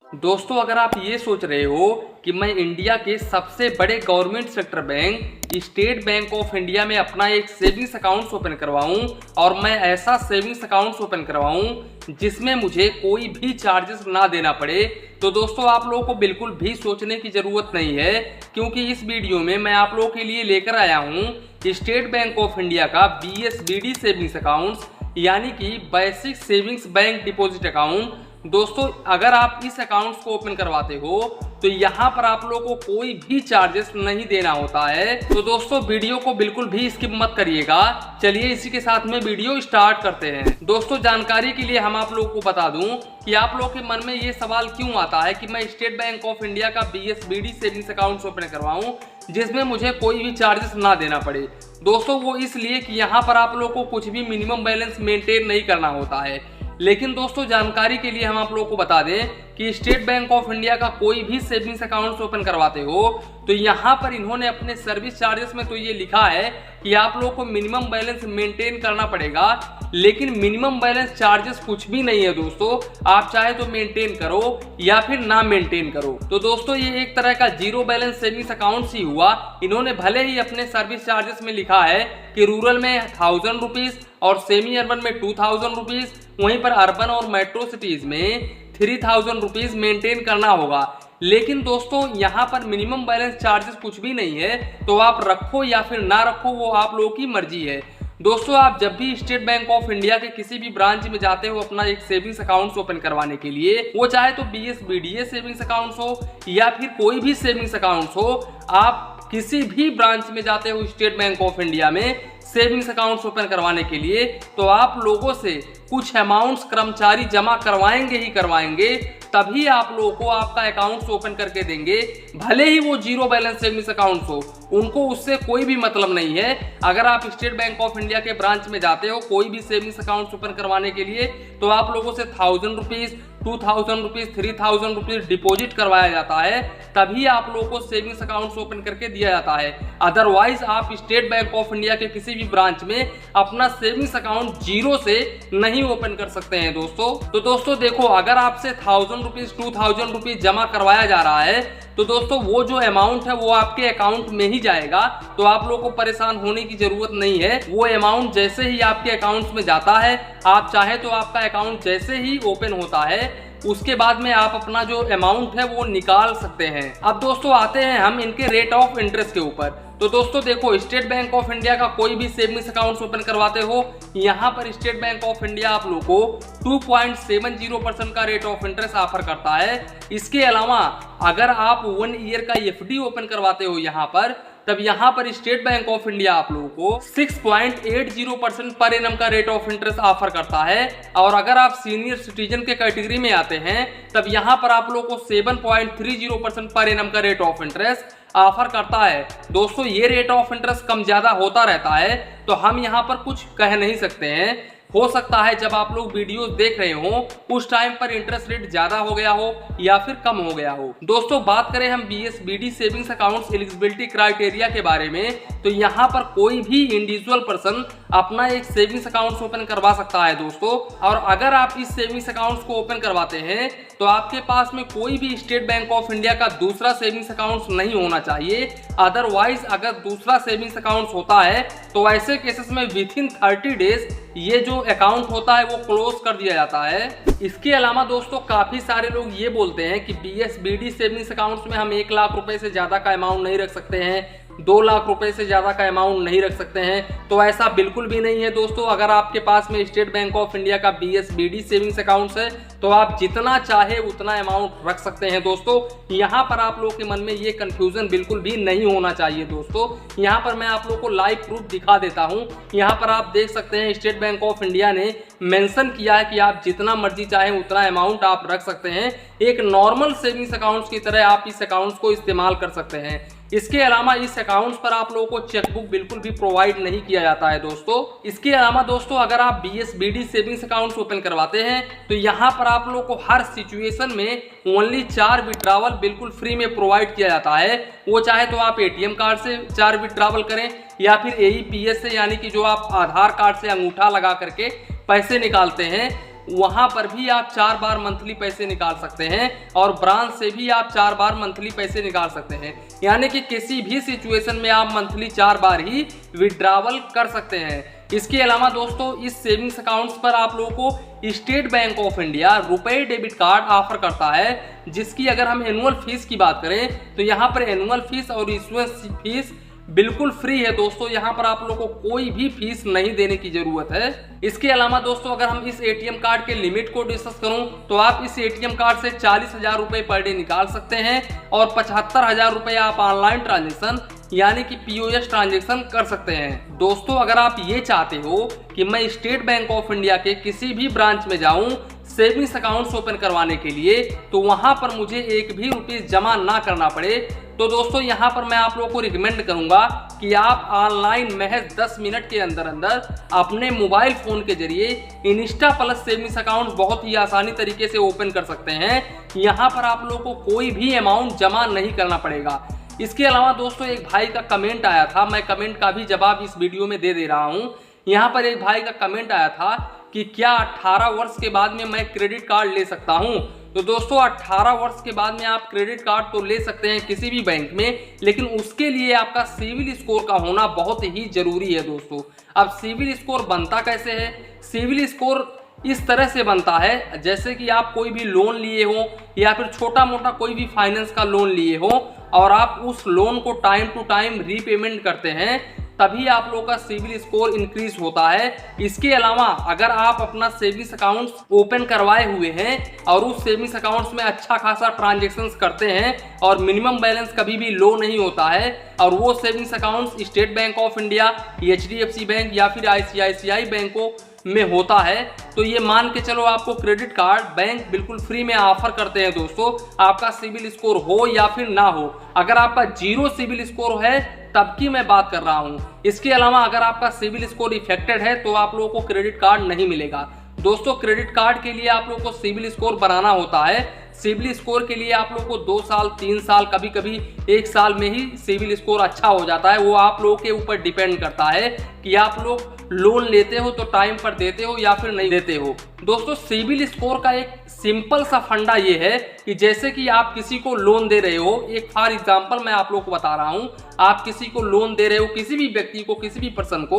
दोस्तों, अगर आप ये सोच रहे हो कि मैं इंडिया के सबसे बड़े government sector bank state bank of India में अपना एक सेविंग्स अकाउंट ओपन करवाऊं और मैं ऐसा सेविंग्स अकाउंट ओपन करवाऊं जिसमें मुझे कोई भी चार्जेस ना देना पड़े, तो दोस्तों आप लोगों को बिल्कुल भी सोचने की ज़रूरत नहीं है, क्योंकि इस वीडियो में मैं आप लोगों के लिए लेकर आया हूं स्टेट बैंक ऑफ इंडिया का BSBD सेविंग्स अकाउंट, यानी कि basic savings bank deposit account. दोस्तों, अगर आप इस अकाउंट को ओपन करवाते हो तो यहाँ पर आप लोगों को कोई भी चार्जेस नहीं देना होता है। तो दोस्तों, वीडियो को बिल्कुल भी स्किप मत करिएगा। चलिए इसी के साथ में वीडियो स्टार्ट करते हैं। दोस्तों, जानकारी के लिए हम आप लोगों को बता दूं कि आप लोगों के मन में ये सवाल क्यों आता है कि मैं स्टेट बैंक ऑफ इंडिया का BSBD सेविंग्स अकाउंट ओपन करवाऊं जिसमें मुझे कोई भी चार्जेस ना देना पड़े। दोस्तों, वो इसलिए कि यहाँ पर आप लोगों को कुछ भी मिनिमम बैलेंस मेंटेन नहीं करना होता है। लेकिन दोस्तों, जानकारी के लिए हम आप लोगों को बता दें कि स्टेट बैंक ऑफ इंडिया का कोई भी सेविंग्स अकाउंट ओपन करवाते हो तो यहाँ पर इन्होंने अपने सर्विस चार्जेस में तो ये लिखा है कि आप लोगों को मिनिमम बैलेंस मेंटेन करना पड़ेगा, लेकिन मिनिमम बैलेंस चार्जेस कुछ भी नहीं है दोस्तों। आप चाहे तो मेंटेन करो या फिर ना मेंटेन करो। तो दोस्तों, ये एक तरह का जीरो बैलेंस सेविंग्स अकाउंट ही हुआ। इन्होंने भले ही अपने सर्विस चार्जेस में लिखा है कि रूरल में 1000 रुपीज और सेमी अर्बन में 2000 रुपीज, वहीं पर अर्बन और मेट्रो सिटीज में 3000 रुपीज मेंटेन करना होगा, लेकिन दोस्तों यहाँ पर मिनिमम बैलेंस चार्जेस कुछ भी नहीं है। तो आप रखो या फिर ना रखो, वो आप लोगों की मर्जी है। दोस्तों, आप जब भी स्टेट बैंक ऑफ इंडिया के किसी भी ब्रांच में जाते हो अपना एक सेविंग्स अकाउंट ओपन करवाने के लिए, वो चाहे तो BSBD सेविंग्स अकाउंट हो या फिर कोई भी सेविंग्स अकाउंट हो, आप किसी भी ब्रांच में जाते हो स्टेट बैंक ऑफ इंडिया में सेविंग्स अकाउंट ओपन करवाने के लिए, तो आप लोगों से कुछ अमाउंट्स कर्मचारी जमा करवाएंगे ही करवाएंगे, तभी आप लोगों को आपका अकाउंट ओपन करके देंगे। भले ही वो जीरो बैलेंस सेविंग्स अकाउंट हो, उनको उससे कोई भी मतलब नहीं है। अगर आप स्टेट बैंक ऑफ इंडिया के ब्रांच में जाते हो कोई भी सेविंग्स अकाउंट ओपन करवाने के लिए, तो आप लोगों से 1000 रुपीज 2000 रुपीज 3000 रुपीज डिपॉजिट करवाया जाता है, तभी आप लोगों को सेविंग्स अकाउंट ओपन करके दिया जाता है। अदरवाइज आप स्टेट बैंक ऑफ इंडिया के किसी भी ब्रांच में अपना सेविंग्स अकाउंट जीरो से नहीं ओपन कर सकते हैं दोस्तों। तो दोस्तों देखो, अगर आपसे 1000 रुपीज 2000 रुपीज जमा करवाया जा रहा है तो दोस्तों वो जो अमाउंट है वो आपके अकाउंट में ही जाएगा, तो आप लोगों को परेशान होने की जरूरत नहीं है। वो अमाउंट जैसे ही आपके अकाउंट में जाता है, आप चाहे तो आपका अकाउंट जैसे ही ओपन होता है उसके बाद में आप अपना जो अमाउंट है वो निकाल सकते हैं। अब दोस्तों आते हैं हम इनके रेट ऑफ इंटरेस्ट के ऊपर। तो दोस्तों देखो, स्टेट बैंक ऑफ इंडिया का कोई भी सेविंग्स अकाउंट ओपन करवाते हो, यहाँ पर स्टेट बैंक ऑफ इंडिया आप लोग को 2.70% का रेट ऑफ इंटरेस्ट ऑफर करता है। इसके अलावा अगर आप 1 ईयर का FD ओपन करवाते हो यहाँ पर, तब यहाँ पर स्टेट बैंक ऑफ इंडिया आप लोगों को 6.80% पर एनम का रेट ऑफ इंटरेस्ट ऑफर करता है। और अगर आप सीनियर सिटीजन के कैटेगरी में आते हैं तब यहाँ पर आप लोगों को 7.30% पर एनम का रेट ऑफ इंटरेस्ट ऑफर करता है। दोस्तों, ये रेट ऑफ इंटरेस्ट कम ज्यादा होता रहता है, तो हम यहाँ पर कुछ कह नहीं सकते हैं। हो सकता है जब आप लोग वीडियोस देख रहे हो उस टाइम पर इंटरेस्ट रेट ज्यादा हो गया हो या फिर कम हो गया हो। दोस्तों, बात करें हम BSBD savings accounts eligibility criteria के बारे में, तो यहाँ पर कोई भी इंडिविजुअल पर्सन अपना एक सेविंग्स अकाउंट ओपन करवा सकता है दोस्तों। और अगर आप इस सेविंग्स अकाउंट को ओपन करवाते हैं तो आपके पास में कोई भी स्टेट बैंक ऑफ इंडिया का दूसरा सेविंग्स अकाउंट नहीं होना चाहिए। अदरवाइज अगर दूसरा सेविंग्स अकाउंट होता है तो ऐसे केसेस में विथिन 30 डेज ये जो अकाउंट होता है वो क्लोज कर दिया जाता है। इसके अलावा दोस्तों, काफी सारे लोग ये बोलते हैं कि BSBD सेविंग्स अकाउंट्स में हम 1 लाख रुपए से ज्यादा का अमाउंट नहीं रख सकते हैं, 2 लाख रुपए से ज्यादा का अमाउंट नहीं रख सकते हैं। तो ऐसा बिल्कुल भी नहीं है दोस्तों। अगर आपके पास में स्टेट बैंक ऑफ इंडिया का BSBD सेविंग्स अकाउंट है तो आप जितना चाहे उतना अमाउंट रख सकते हैं दोस्तों। यहाँ पर आप लोगों के मन में ये कंफ्यूजन बिल्कुल भी नहीं होना चाहिए दोस्तों। यहाँ पर मैं आप लोगों को लाइव प्रूफ दिखा देता हूँ। यहाँ पर आप देख सकते हैं स्टेट बैंक ऑफ इंडिया ने मेंशन किया है कि आप जितना मर्जी चाहें उतना अमाउंट आप रख सकते हैं। एक नॉर्मल सेविंग्स अकाउंट की तरह आप इस अकाउंट को इस्तेमाल कर सकते हैं। इसके अलावा इस अकाउंट पर आप लोगों को चेकबुक बिल्कुल भी प्रोवाइड नहीं किया जाता है दोस्तों। इसके अलावा दोस्तों, अगर आप BSBD सेविंग्स अकाउंट ओपन करवाते हैं तो यहाँ पर आप लोगों को हर सिचुएशन में ओनली 4 विड्रॉवल बिल्कुल फ्री में प्रोवाइड किया जाता है। वो चाहे तो आप ATM कार्ड से 4 विड्रॉवल करें या फिर AEPS से, यानी कि जो आप आधार कार्ड से अंगूठा लगा करके पैसे निकालते हैं, वहां पर भी आप 4 बार मंथली पैसे निकाल सकते हैं और ब्रांच से भी आप 4 बार मंथली पैसे निकाल सकते हैं। यानी कि किसी भी सिचुएशन में आप मंथली 4 बार ही विड्रॉवल कर सकते हैं। इसके अलावा दोस्तों इस सेविंग्स अकाउंट्स पर आप लोगों को स्टेट बैंक ऑफ इंडिया रुपए डेबिट कार्ड ऑफर करता है, जिसकी अगर हम एनुअल फीस की बात करें तो यहाँ पर एनुअल फीस और इशुएंस फीस बिल्कुल फ्री है दोस्तों। यहाँ पर आप लोगों को कोई भी फीस नहीं देने की जरूरत है। इसके अलावा दोस्तों अगर हम इस एटीएम कार्ड के लिमिट को डिस्कस करूं तो आप इस एटीएम कार्ड से 40,000 रुपए पर डे निकाल सकते हैं और 75,000 रुपए आप ऑनलाइन ट्रांजेक्शन यानी कि पीओएस ट्रांजेक्शन कर सकते हैं। दोस्तों अगर आप ये चाहते हो कि मैं स्टेट बैंक ऑफ इंडिया के किसी भी ब्रांच में जाऊं सेविंग्स अकाउंट्स ओपन करवाने के लिए तो वहां पर मुझे एक भी रुपीस जमा ना करना पड़े, तो दोस्तों यहां पर मैं आप लोगों को रिकमेंड करूंगा कि आप ऑनलाइन महज 10 मिनट के अंदर अंदर अपने मोबाइल फोन के जरिए इंस्टा प्लस सेविंग्स अकाउंट बहुत ही आसानी तरीके से ओपन कर सकते हैं। यहां पर आप लोगों को कोई भी अमाउंट जमा नहीं करना पड़ेगा। इसके अलावा दोस्तों एक भाई का कमेंट आया था, मैं कमेंट का भी जवाब इस वीडियो में दे रहा हूं। यहाँ पर एक भाई का कमेंट आया था कि क्या 18 वर्ष के बाद में मैं क्रेडिट कार्ड ले सकता हूं? तो दोस्तों 18 वर्ष के बाद में आप क्रेडिट कार्ड तो ले सकते हैं किसी भी बैंक में, लेकिन उसके लिए आपका सिविल स्कोर का होना बहुत ही जरूरी है दोस्तों। अब सिविल स्कोर बनता कैसे है? सिविल स्कोर इस तरह से बनता है जैसे कि आप कोई भी लोन लिए हो या फिर छोटा मोटा कोई भी फाइनेंस का लोन लिए हो और आप उस लोन को टाइम टू टाइम रीपेमेंट करते हैं, तभी आप लोगों का सिविल स्कोर इंक्रीज होता है। इसके अलावा अगर आप अपना सेविंग्स अकाउंट्स ओपन करवाए हुए हैं और उस सेविंग्स अकाउंट्स में अच्छा खासा ट्रांजैक्शंस करते हैं और मिनिमम बैलेंस कभी भी लो नहीं होता है और वो savings accounts state bank of India, HDFC bank या फिर आईसीआईसीआई बैंकों में होता है, तो ये मान के चलो आपको क्रेडिट कार्ड बैंक बिल्कुल फ्री में ऑफर करते हैं दोस्तों। आपका सिविल स्कोर हो या फिर ना हो, अगर आपका 0 सिविल स्कोर है तब की मैं बात कर रहा हूं। इसके अलावा अगर आपका सिविल स्कोर इफेक्टेड है तो आप लोगों को क्रेडिट कार्ड नहीं मिलेगा। दोस्तों क्रेडिट कार्ड के लिए आप लोगों को सिविल स्कोर बनाना होता है। सिविल स्कोर के लिए आप लोगों को 2 साल 3 साल कभी कभी 1 साल में ही सिविल स्कोर अच्छा हो जाता है। वो आप लोगों के ऊपर डिपेंड करता है कि आप लोग लोन लेते हो तो टाइम पर देते हो या फिर नहीं देते हो। दोस्तों सिविल स्कोर का एक सिंपल सा फंडा ये है कि जैसे कि आप किसी को लोन दे रहे हो, एक फॉर एग्जांपल मैं आप लोगों को बता रहा हूं, आप किसी को लोन दे रहे हो, किसी भी व्यक्ति को, किसी भी पर्सन को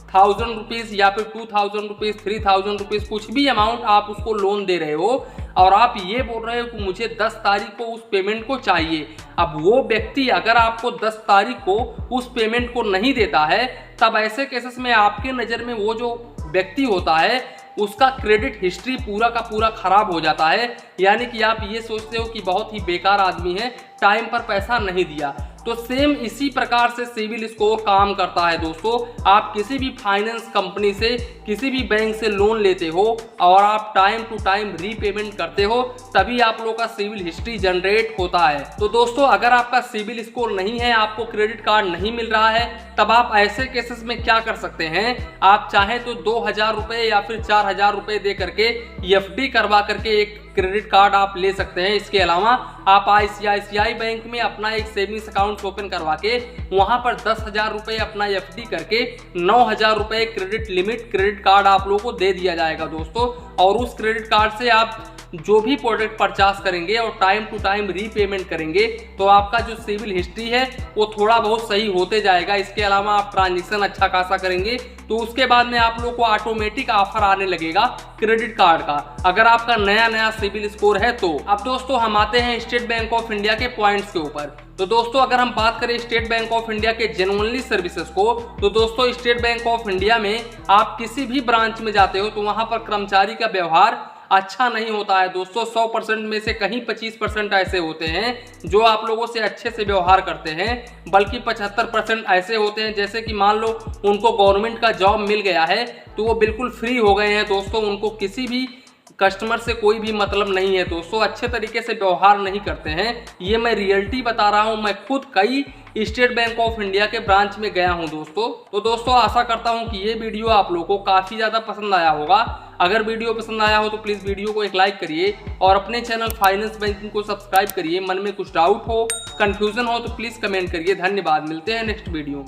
1000 रुपीज या फिर 2000 रुपीज, 3000 रुपीज, कुछ भी अमाउंट आप उसको लोन दे रहे हो और आप ये बोल रहे हो कि मुझे 10 तारीख को उस पेमेंट को चाहिए। अब वो व्यक्ति अगर आपको 10 तारीख को उस पेमेंट को नहीं देता है, तब ऐसे केसेस में आपके नज़र में वो जो व्यक्ति होता है उसका क्रेडिट हिस्ट्री पूरा का पूरा खराब हो जाता है। यानी कि आप ये सोचते हो कि बहुत ही बेकार आदमी है, टाइम पर पैसा नहीं दिया। तो सेम इसी प्रकार से सिविल स्कोर काम करता है दोस्तों। आप किसी भी फाइनेंस कंपनी से, किसी भी बैंक से लोन लेते हो और आप टाइम टू टाइम रीपेमेंट करते हो, तभी आप लोगों का सिविल हिस्ट्री जनरेट होता है। तो दोस्तों अगर आपका सिविल स्कोर नहीं है, आपको क्रेडिट कार्ड नहीं मिल रहा है, तब आप ऐसे केसेस में क्या कर सकते हैं? आप चाहे तो 2000 रुपए या फिर 4000 रुपए दे करके एफडी करवा करके एक क्रेडिट कार्ड आप ले सकते हैं। इसके अलावा आप आईसीआईसीआई बैंक में अपना एक सेविंग्स अकाउंट ओपन करवा के वहां पर 10,000 रुपए अपना एफडी करके 9,000 रुपए क्रेडिट लिमिट क्रेडिट कार्ड आप लोगों को दे दिया जाएगा दोस्तों। और उस क्रेडिट कार्ड से आप जो भी प्रोडक्ट परचेस करेंगे और टाइम टू टाइम रीपेमेंट करेंगे तो आपका जो सिविल हिस्ट्री है वो थोड़ा बहुत सही होते जाएगा। इसके अलावा आप ट्रांजेक्शन अच्छा खासा करेंगे तो उसके बाद में आप लोग को ऑटोमेटिक ऑफर आने लगेगा क्रेडिट कार्ड का, अगर आपका नया सिविल स्कोर है तो। अब दोस्तों हम आते हैं स्टेट बैंक ऑफ इंडिया के पॉइंट्स के ऊपर। तो दोस्तों अगर हम बात करें स्टेट बैंक ऑफ इंडिया के जेन्युइनली सर्विसेज को, तो दोस्तों स्टेट बैंक ऑफ इंडिया में आप किसी भी ब्रांच में जाते हो तो वहां पर कर्मचारी का व्यवहार अच्छा नहीं होता है दोस्तों। 100% में से कहीं 25% ऐसे होते हैं जो आप लोगों से अच्छे से व्यवहार करते हैं, बल्कि 75% ऐसे होते हैं जैसे कि मान लो उनको गवर्नमेंट का जॉब मिल गया है तो वो बिल्कुल फ्री हो गए हैं दोस्तों, उनको किसी भी कस्टमर से कोई भी मतलब नहीं है दोस्तों, अच्छे तरीके से व्यवहार नहीं करते हैं। ये मैं रियलिटी बता रहा हूँ, मैं खुद कई स्टेट बैंक ऑफ इंडिया के ब्रांच में गया हूं दोस्तों। तो दोस्तों आशा करता हूं कि ये वीडियो आप लोगों को काफ़ी ज़्यादा पसंद आया होगा। अगर वीडियो पसंद आया हो तो प्लीज़ वीडियो को एक लाइक करिए और अपने चैनल फाइनेंस बैंकिंग को सब्सक्राइब करिए। मन में कुछ डाउट हो, कन्फ्यूजन हो तो प्लीज़ कमेंट करिए। धन्यवाद, मिलते हैं नेक्स्ट वीडियो।